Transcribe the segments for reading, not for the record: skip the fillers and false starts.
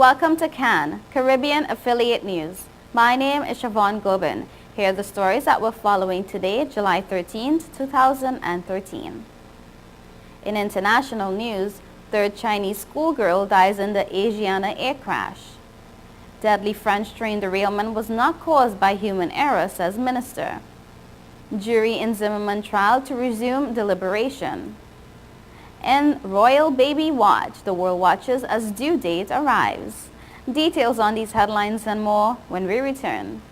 Welcome to CAN, Caribbean Affiliate News. My name is Siobhan Gobin. Here are the stories that we're following today, July 13th, 2013. In international news, third Chinese schoolgirl dies in the Asiana air crash. Deadly French train derailment was not caused by human error, says minister. Jury in Zimmerman trial to resume deliberation. And Royal Baby Watch, the world watches as due date arrives. Details on these headlines and more when we return.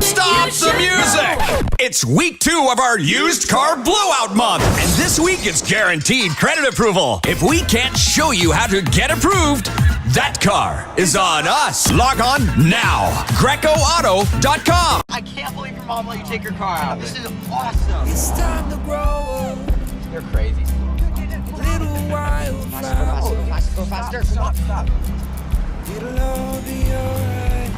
Stop the music! It's week 2 of our used car blowout month, and this week it's guaranteed credit approval. If we can't show you how to get approved, that car is on us. Log on now. GrecoAuto.com. I can't believe your mom let you take your car out. This is awesome. It's time to grow up. You're crazy. Little while Go faster. Stop. It'll all be alright.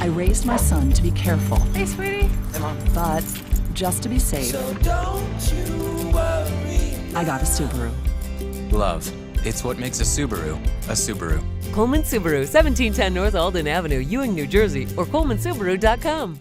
I raised my son to be careful, Hey, sweetie. Hey, Mom. but just to be safe, So don't you worry. I got a Subaru. Love. It's what makes a Subaru a Subaru. Coleman Subaru, 1710 North Alden Avenue, Ewing, New Jersey, or colemansubaru.com.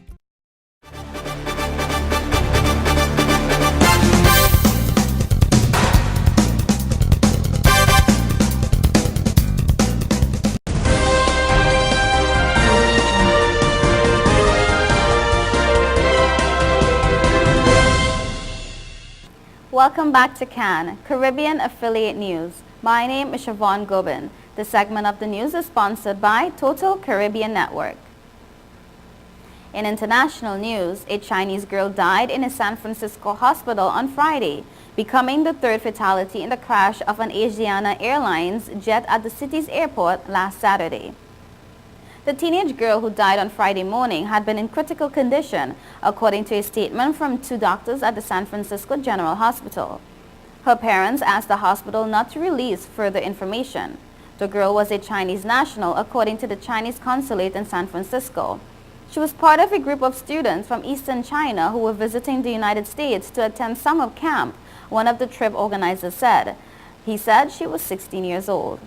Welcome back to CAN, Caribbean Affiliate News. My name is Siobhan Gobin. This segment of the news is sponsored by Total Caribbean Network. In international news, a Chinese girl died in a San Francisco hospital on Friday, becoming the third fatality in the crash of an Asiana Airlines jet at the city's airport last Saturday. The teenage girl who died on Friday morning had been in critical condition, according to a statement from 2 doctors at the San Francisco General Hospital. Her parents asked the hospital not to release further information. The girl was a Chinese national, according to the Chinese consulate in San Francisco. She was part of a group of students from Eastern China who were visiting the United States to attend summer camp, one of the trip organizers said. He said she was 16 years old.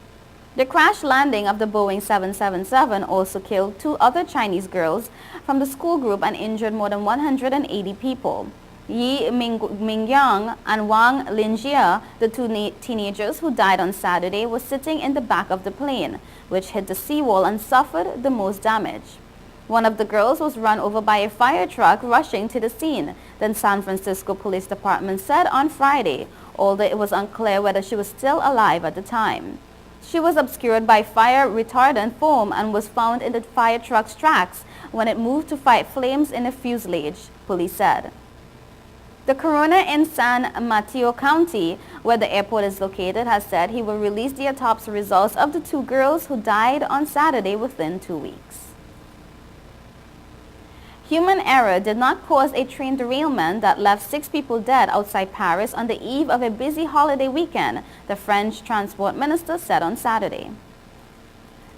The crash landing of the Boeing 777 also killed 2 other Chinese girls from the school group and injured more than 180 people. Yi Mingyang and Wang Linjia, the 2 teenagers who died on Saturday, were sitting in the back of the plane, which hit the seawall and suffered the most damage. One of the girls was run over by a fire truck rushing to the scene, the San Francisco Police Department said on Friday, although it was unclear whether she was still alive at the time. She was obscured by fire retardant foam and was found in the fire truck's tracks when it moved to fight flames in the fuselage, police said. The coroner in San Mateo County, where the airport is located, has said he will release the autopsy results of the 2 girls who died on Saturday within 2 weeks. Human error did not cause a train derailment that left 6 people dead outside Paris on the eve of a busy holiday weekend, the French transport minister said on Saturday.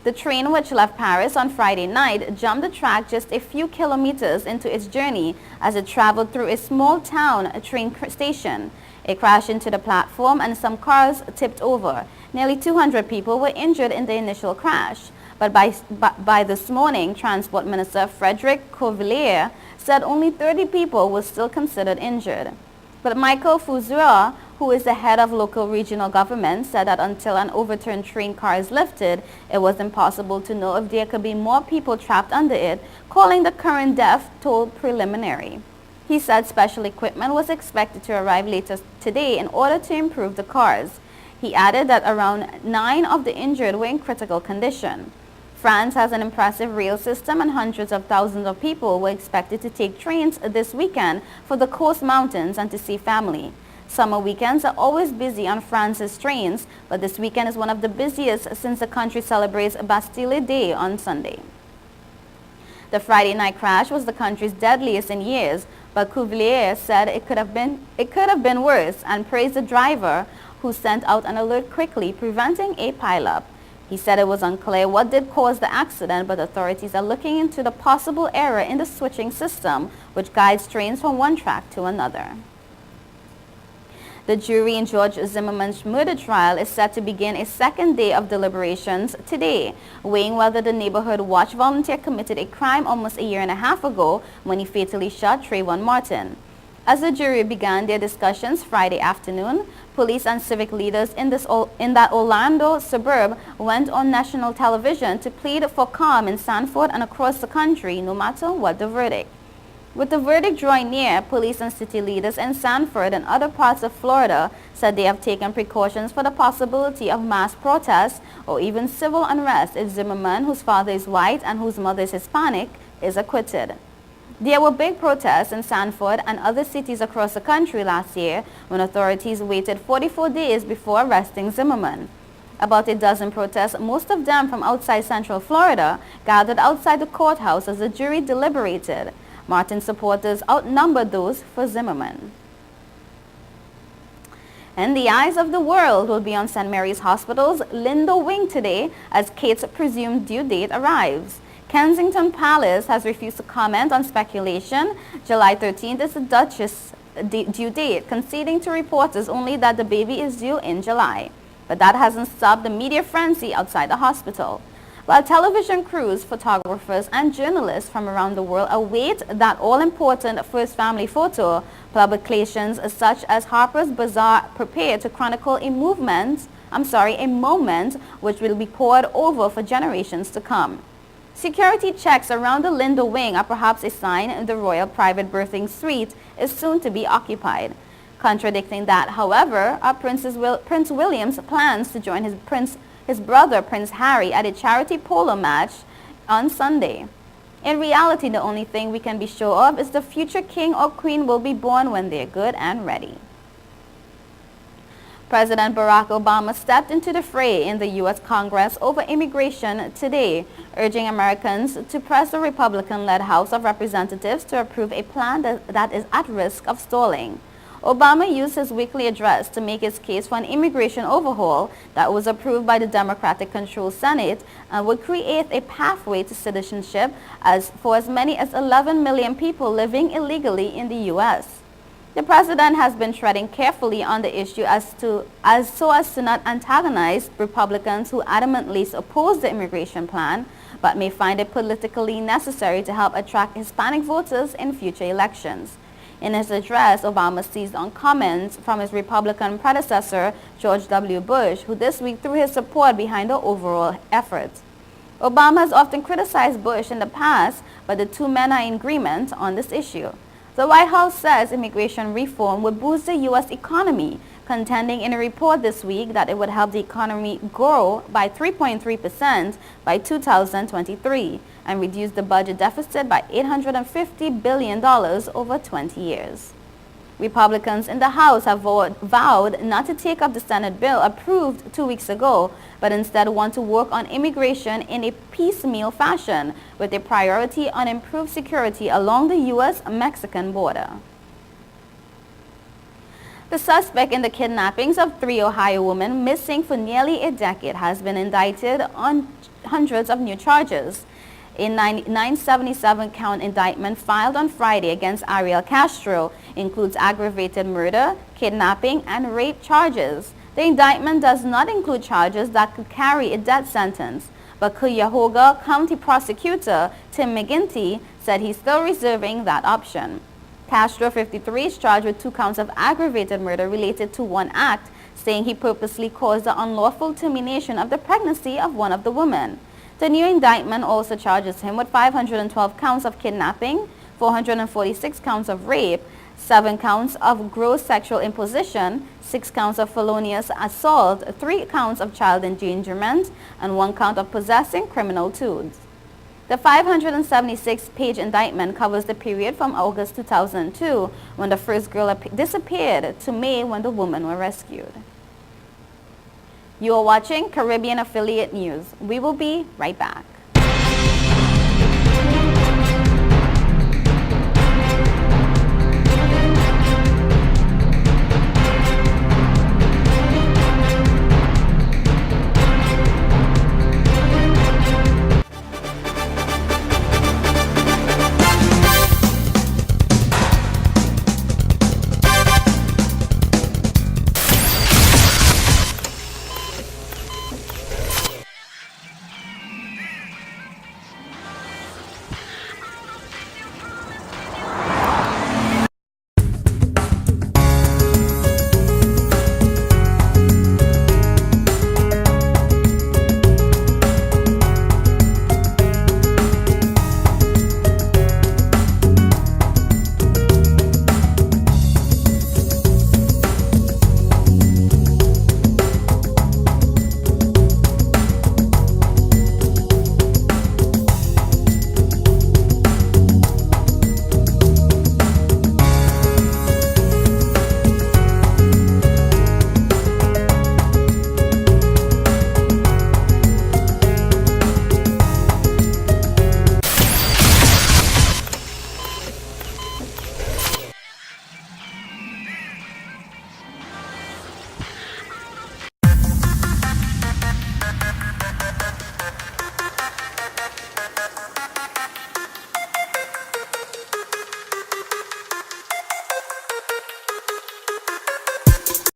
The train, which left Paris on Friday night, jumped the track just a few kilometers into its journey as it traveled through a small town train station. It crashed into the platform and some cars tipped over. Nearly 200 people were injured in the initial crash. But by this morning, Transport Minister Frederic Covillier said only 30 people were still considered injured. But Michael Fuzua, who is the head of local regional government, said that until an overturned train car is lifted, it was impossible to know if there could be more people trapped under it, calling the current death toll preliminary. He said special equipment was expected to arrive later today in order to improve the cars. He added that around 9 of the injured were in critical condition. France has an impressive rail system and hundreds of thousands of people were expected to take trains this weekend for the coast mountains and to see family. Summer weekends are always busy on France's trains, but this weekend is one of the busiest since the country celebrates Bastille Day on Sunday. The Friday night crash was the country's deadliest in years, but Cuvillier said it could have been worse and praised the driver who sent out an alert quickly, preventing a pileup. He said it was unclear what did cause the accident, but authorities are looking into the possible error in the switching system, which guides trains from one track to another. The jury in George Zimmerman's murder trial is set to begin a second day of deliberations today, weighing whether the neighborhood watch volunteer committed a crime almost a year and a half ago when he fatally shot Trayvon Martin. As the jury began their discussions Friday afternoon, police and civic leaders in that Orlando suburb went on national television to plead for calm in Sanford and across the country, no matter what the verdict. With the verdict drawing near, police and city leaders in Sanford and other parts of Florida said they have taken precautions for the possibility of mass protests or even civil unrest if Zimmerman, whose father is white and whose mother is Hispanic, is acquitted. There were big protests in Sanford and other cities across the country last year when authorities waited 44 days before arresting Zimmerman. About a dozen protests, most of them from outside Central Florida, gathered outside the courthouse as the jury deliberated. Martin supporters outnumbered those for Zimmerman. And the eyes of the world will be on St. Mary's Hospital's Lindo Wing today as Kate's presumed due date arrives. Kensington Palace has refused to comment on speculation. July 13th is the Duchess' due date, conceding to reporters only that the baby is due in July. But that hasn't stopped the media frenzy outside the hospital. While television crews, photographers, and journalists from around the world await that all-important first family photo, publications such as Harper's Bazaar prepare to chronicle a moment which will be poured over for generations to come. Security checks around the Lindo Wing are perhaps a sign the royal private birthing suite is soon to be occupied. Contradicting that, however, are Prince William's plans to join his brother Prince Harry at a charity polo match on Sunday. In reality, the only thing we can be sure of is the future king or queen will be born when they're good and ready. President Barack Obama stepped into the fray in the U.S. Congress over immigration today, urging Americans to press the Republican-led House of Representatives to approve a plan that is at risk of stalling. Obama used his weekly address to make his case for an immigration overhaul that was approved by the Democratic-controlled Senate and would create a pathway to citizenship for as many as 11 million people living illegally in the U.S. The president has been treading carefully on the issue so as to not antagonize Republicans who adamantly oppose the immigration plan, but may find it politically necessary to help attract Hispanic voters in future elections. In his address, Obama seized on comments from his Republican predecessor, George W. Bush, who this week threw his support behind the overall effort. Obama has often criticized Bush in the past, but the two men are in agreement on this issue. The White House says immigration reform would boost the U.S. economy, contending in a report this week that it would help the economy grow by 3.3% by 2023 and reduce the budget deficit by $850 billion over 20 years. Republicans in the House have vowed not to take up the Senate bill approved 2 weeks ago, but instead want to work on immigration in a piecemeal fashion with a priority on improved security along the U.S.-Mexican border. The suspect in the kidnappings of 3 Ohio women missing for nearly a decade has been indicted on hundreds of new charges. A 977-count indictment filed on Friday against Ariel Castro includes aggravated murder, kidnapping, and rape charges. The indictment does not include charges that could carry a death sentence, but Cuyahoga County Prosecutor Tim McGinty said he's still reserving that option. Castro, 53, is charged with 2 counts of aggravated murder related to one act, saying he purposely caused the unlawful termination of the pregnancy of one of the women. The new indictment also charges him with 512 counts of kidnapping, 446 counts of rape, 7 counts of gross sexual imposition, 6 counts of felonious assault, 3 counts of child endangerment, and 1 count of possessing criminal tools. The 576-page indictment covers the period from August 2002, when the first girl disappeared, to May, when the women were rescued. You are watching Caribbean Affiliate News. We will be right back.